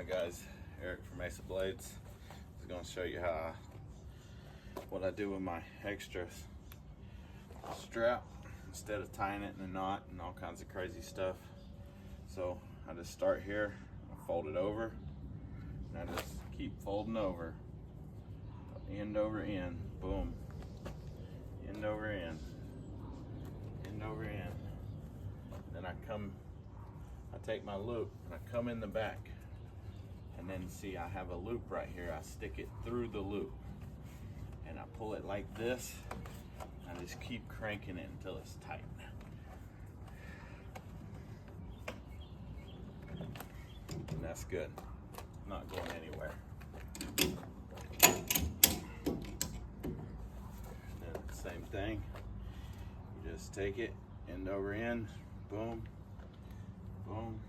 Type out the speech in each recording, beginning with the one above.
Hi guys, Eric from Mesa Blades. I'm going to show you what I do with my extra strap instead of tying it in a knot and all kinds of crazy stuff. So I just start here, I fold it over, and I just keep folding over, end over end, boom, end over end, end over end. Then I take my loop and I come in the back, and then see I have a loop right here. I stick it through the loop and I pull it like this. I just keep cranking it until it's tight. And that's good. Not going anywhere. Then same thing. You just take it end over end, boom, boom,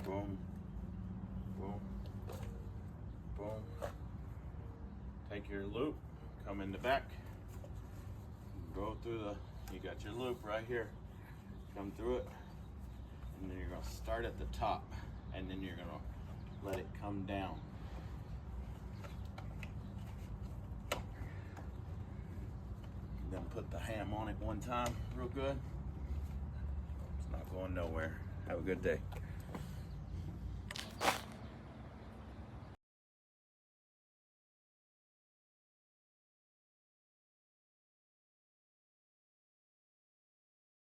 boom, boom, boom. Take your loop, come in the back, go through you got your loop right here, come through it, and then you're gonna start at the top, and then you're gonna let it come down. Then put the ham on it one time real good. It's not going nowhere. Have a good day.